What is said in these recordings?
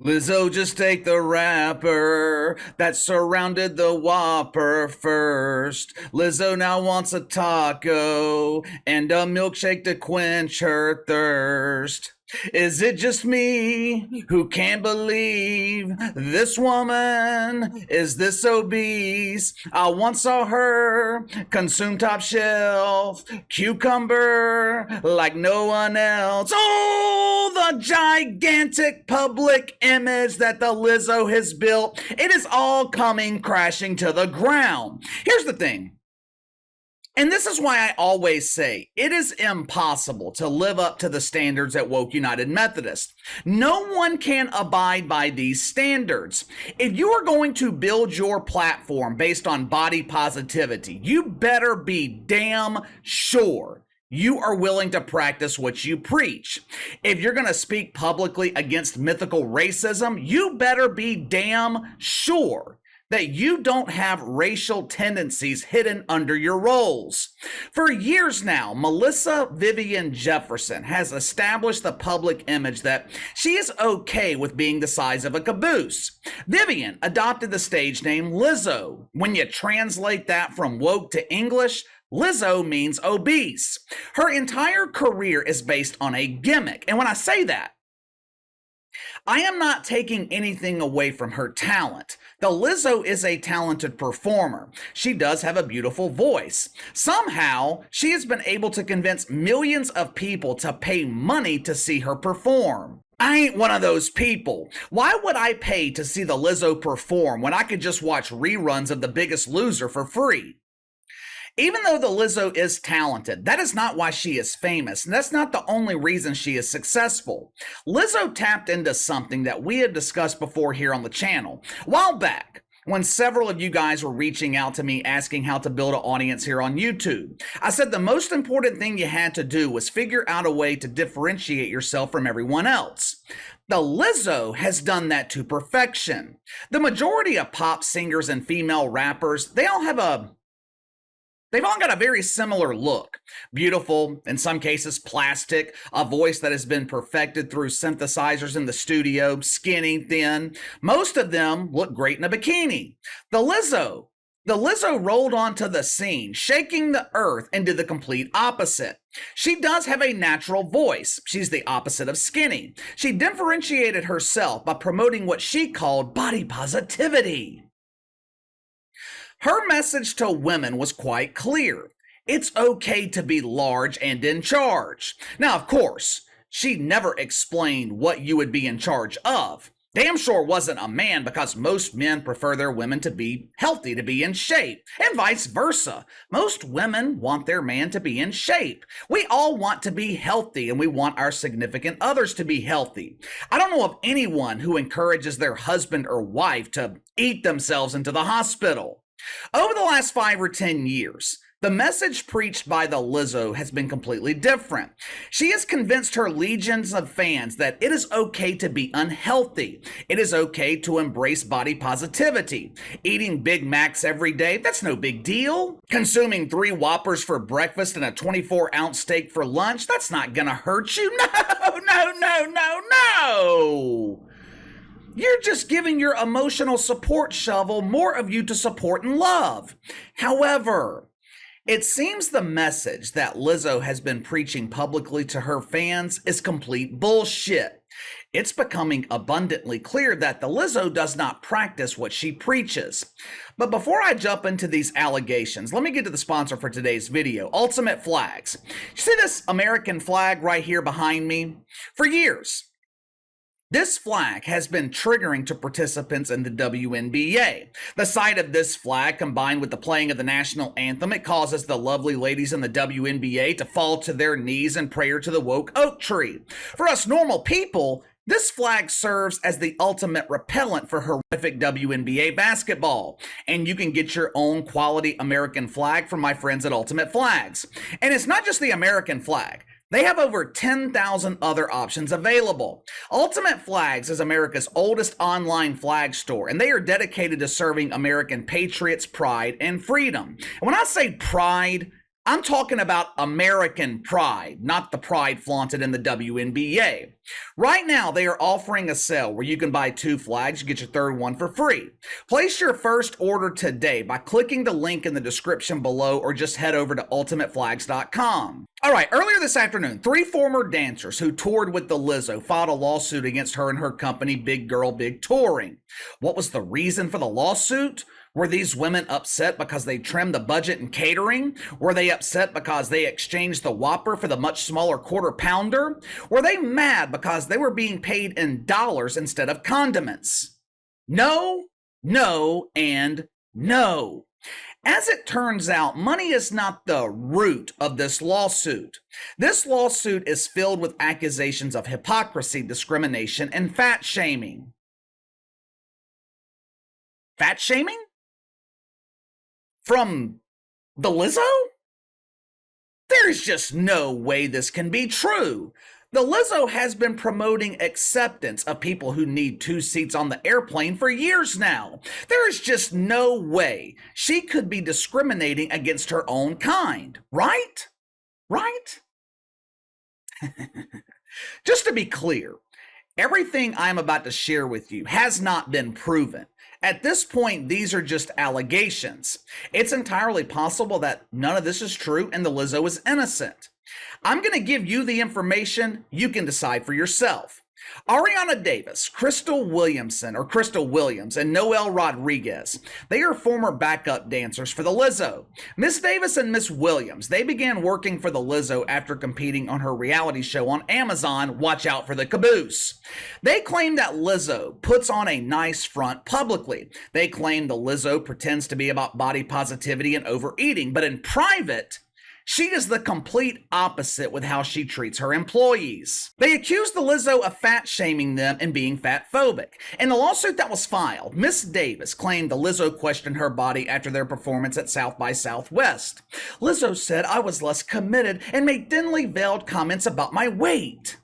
Lizzo, just take the wrapper that surrounded the Whopper first. Lizzo now wants a taco and a milkshake to quench her thirst. Is it just me who can't believe this woman is this obese? I once saw her consume top shelf cucumber like no one else. Oh, the gigantic public image that the Lizzo has built. It is all coming crashing to the ground. Here's the thing. And this is why I always say it is impossible to live up to the standards at Woke United Methodist. No one can abide by these standards. If you are going to build your platform based on body positivity, you better be damn sure you are willing to practice what you preach. If you're going to speak publicly against mythical racism, you better be damn sure that you don't have racial tendencies hidden under your roles. For years now, Melissa Vivian Jefferson has established the public image that she is okay with being the size of a caboose. Vivian adopted the stage name Lizzo. When you translate that from woke to English, Lizzo means obese. Her entire career is based on a gimmick. And when I say that, I am not taking anything away from her talent. The Lizzo is a talented performer. She does have a beautiful voice. Somehow, she has been able to convince millions of people to pay money to see her perform. I ain't one of those people. Why would I pay to see the Lizzo perform when I could just watch reruns of The Biggest Loser for free? Even though the Lizzo is talented, that is not why she is famous, and that's not the only reason she is successful. Lizzo tapped into something that we had discussed before here on the channel. A while back, when several of you guys were reaching out to me asking how to build an audience here on YouTube, I said the most important thing you had to do was figure out a way to differentiate yourself from everyone else. The Lizzo has done that to perfection. The majority of pop singers and female rappers, they've all got a very similar look. Beautiful, in some cases plastic, a voice that has been perfected through synthesizers in the studio, skinny, thin. Most of them look great in a bikini. The Lizzo rolled onto the scene, shaking the earth, and did the complete opposite. She does have a natural voice. She's the opposite of skinny. She differentiated herself by promoting what she called body positivity. Her message to women was quite clear. It's okay to be large and in charge. Now, of course, she never explained what you would be in charge of. Damn sure wasn't a man, because most men prefer their women to be healthy, to be in shape, and vice versa. Most women want their man to be in shape. We all want to be healthy, and we want our significant others to be healthy. I don't know of anyone who encourages their husband or wife to eat themselves into the hospital. Over the last 5 or 10 years, the message preached by the Lizzo has been completely different. She has convinced her legions of fans that it is okay to be unhealthy. It is okay to embrace body positivity. Eating Big Macs every day, that's no big deal. Consuming 3 Whoppers for breakfast and a 24-ounce steak for lunch, that's not gonna hurt you. No. You're just giving your emotional support shovel more of you to support and love. However, it seems the message that Lizzo has been preaching publicly to her fans is complete bullshit. It's becoming abundantly clear that the Lizzo does not practice what she preaches. But before I jump into these allegations, let me get to the sponsor for today's video, Ultimate Flags. You see this American flag right here behind me? For years, this flag has been triggering to participants in the WNBA. The sight of this flag, combined with the playing of the national anthem, it causes the lovely ladies in the WNBA to fall to their knees in prayer to the woke oak tree. For us normal people, this flag serves as the ultimate repellent for horrific WNBA basketball. And you can get your own quality American flag from my friends at Ultimate Flags. And it's not just the American flag. They have over 10,000 other options available. Ultimate Flags is America's oldest online flag store, and they are dedicated to serving American patriots' pride and freedom. And when I say pride, I'm talking about American pride, not the pride flaunted in the WNBA. Right now, they are offering a sale where you can buy 2 flags, you get your third one for free. Place your first order today by clicking the link in the description below or just head over to ultimateflags.com. All right, earlier this afternoon, 3 former dancers who toured with the Lizzo filed a lawsuit against her and her company, Big Girl Big Touring. What was the reason for the lawsuit? Were these women upset because they trimmed the budget in catering? Were they upset because they exchanged the Whopper for the much smaller quarter pounder? Were they mad because they were being paid in dollars instead of condiments? No, no, and no. As it turns out, money is not the root of this lawsuit. This lawsuit is filled with accusations of hypocrisy, discrimination, and fat shaming. Fat shaming? From the Lizzo? There's just no way this can be true. The Lizzo has been promoting acceptance of people who need 2 seats on the airplane for years now. There is just no way she could be discriminating against her own kind, right? Right? Just to be clear, everything I'm about to share with you has not been proven. At this point, these are just allegations. It's entirely possible that none of this is true and the Lizzo is innocent. I'm going to give you the information. You can decide for yourself. Ariana Davis, Crystal Williams, and Noel Rodriguez. They are former backup dancers for the Lizzo. Miss Davis and Miss Williams, they began working for the Lizzo after competing on her reality show on Amazon, Watch Out for the Caboose. They claim that Lizzo puts on a nice front publicly. They claim the Lizzo pretends to be about body positivity and overeating, but in private, she is the complete opposite with how she treats her employees. They accused the Lizzo of fat shaming them and being fat phobic. In the lawsuit that was filed, Miss Davis claimed the Lizzo questioned her body after their performance at South by Southwest. Lizzo said I was less committed and made thinly veiled comments about my weight.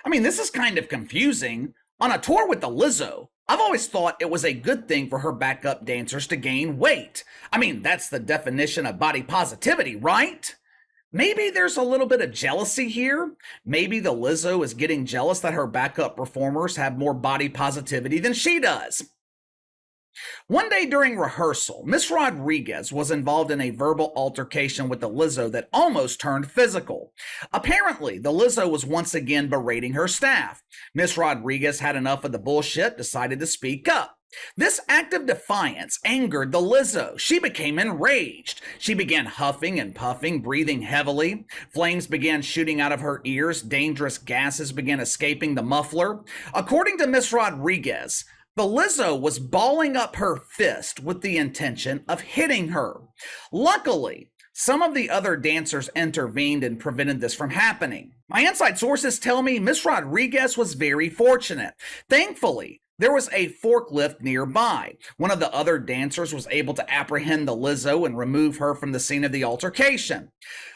I mean, this is kind of confusing. On a tour with the Lizzo, I've always thought it was a good thing for her backup dancers to gain weight. I mean, that's the definition of body positivity, right? Maybe there's a little bit of jealousy here. Maybe the Lizzo is getting jealous that her backup performers have more body positivity than she does. One day during rehearsal, Miss Rodriguez was involved in a verbal altercation with the Lizzo that almost turned physical. Apparently, the Lizzo was once again berating her staff. Miss Rodriguez had enough of the bullshit, decided to speak up. This act of defiance angered the Lizzo. She became enraged. She began huffing and puffing, breathing heavily. Flames began shooting out of her ears. Dangerous gases began escaping the muffler. According to Miss Rodriguez, the Lizzo was balling up her fist with the intention of hitting her. Luckily, some of the other dancers intervened and prevented this from happening. My inside sources tell me Miss Rodriguez was very fortunate. Thankfully, there was a forklift nearby. One of the other dancers was able to apprehend the Lizzo and remove her from the scene of the altercation.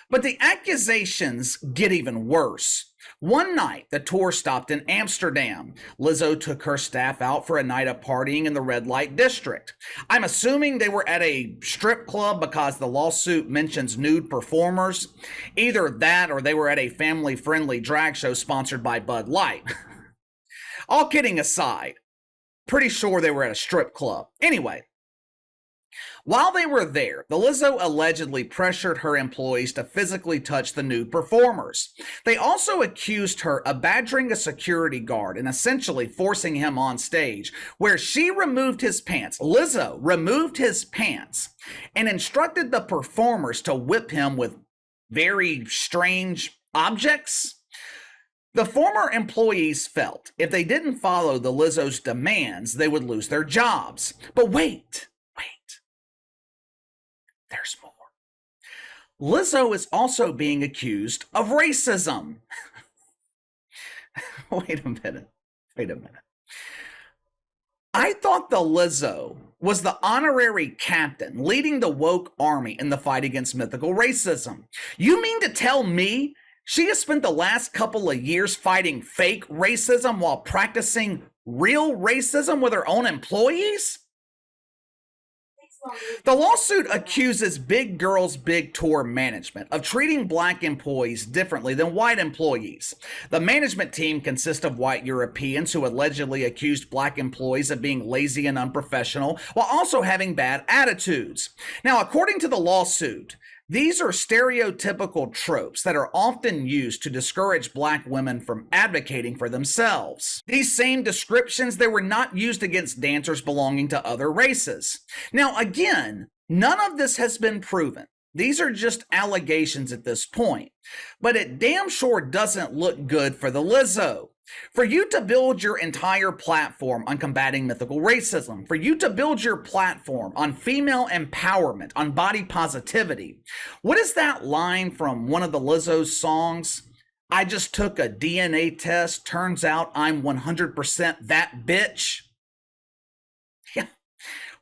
But the accusations get even worse. One night, the tour stopped in Amsterdam. Lizzo took her staff out for a night of partying in the red light district. I'm assuming they were at a strip club because the lawsuit mentions nude performers. Either that or they were at a family-friendly drag show sponsored by Bud Light. All kidding aside, pretty sure they were at a strip club. Anyway, while they were there, the Lizzo allegedly pressured her employees to physically touch the nude performers. They also accused her of badgering a security guard and essentially forcing him on stage, where she removed his pants. Lizzo removed his pants and instructed the performers to whip him with very strange objects. The former employees felt if they didn't follow the Lizzo's demands, they would lose their jobs. But wait. There's more. Lizzo is also being accused of racism. Wait a minute. I thought the Lizzo was the honorary captain leading the woke army in the fight against mythical racism. You mean to tell me she has spent the last couple of years fighting fake racism while practicing real racism with her own employees? The lawsuit accuses Big Girls Big Tour management of treating black employees differently than white employees. The management team consists of white Europeans who allegedly accused black employees of being lazy and unprofessional while also having bad attitudes. Now, according to the lawsuit, these are stereotypical tropes that are often used to discourage black women from advocating for themselves. These same descriptions, they were not used against dancers belonging to other races. Now, again, none of this has been proven. These are just allegations at this point. But it damn sure doesn't look good for the Lizzo. For you to build your entire platform on combating mythical racism, for you to build your platform on female empowerment, on body positivity, what is that line from one of the Lizzo's songs? I just took a DNA test, turns out I'm 100% that bitch. Yeah.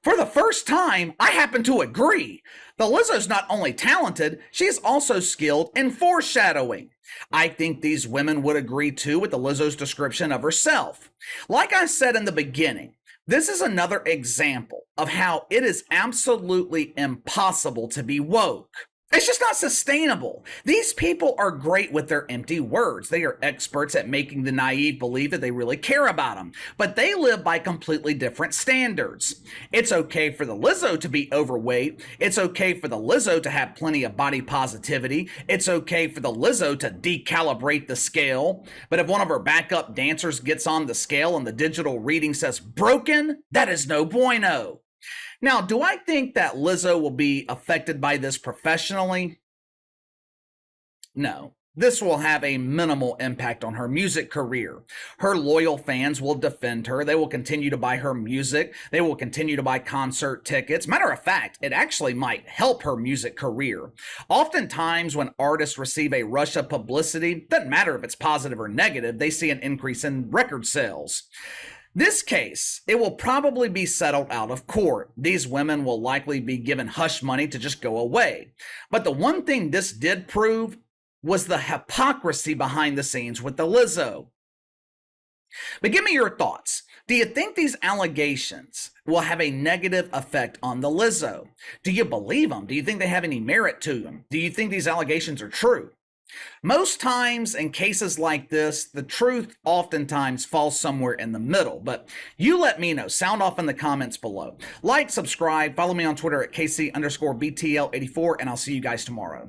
For the first time, I happen to agree. The Lizzo's not only talented, she's also skilled in foreshadowing. I think these women would agree too with the Lizzo's description of herself. Like I said in the beginning, this is another example of how it is absolutely impossible to be woke. It's just not sustainable. These people are great with their empty words. They are experts at making the naive believe that they really care about them, but they live by completely different standards. It's okay for the Lizzo to be overweight. It's okay for the Lizzo to have plenty of body positivity. It's okay for the Lizzo to decalibrate the scale. But if one of her backup dancers gets on the scale and the digital reading says broken, that is no bueno. Now, do I think that Lizzo will be affected by this professionally? No. This will have a minimal impact on her music career. Her loyal fans will defend her. They will continue to buy her music. They will continue to buy concert tickets. Matter of fact, it actually might help her music career. Oftentimes, when artists receive a rush of publicity, doesn't matter if it's positive or negative, they see an increase in record sales. This case, it will probably be settled out of court. These women will likely be given hush money to just go away. But the one thing this did prove was the hypocrisy behind the scenes with the Lizzo. But give me your thoughts. Do you think these allegations will have a negative effect on the Lizzo? Do you believe them? Do you think they have any merit to them? Do you think these allegations are true? Most times in cases like this, the truth oftentimes falls somewhere in the middle, but you let me know. Sound off in the comments below. Like, subscribe, follow me on Twitter at KC_BTL84, and I'll see you guys tomorrow.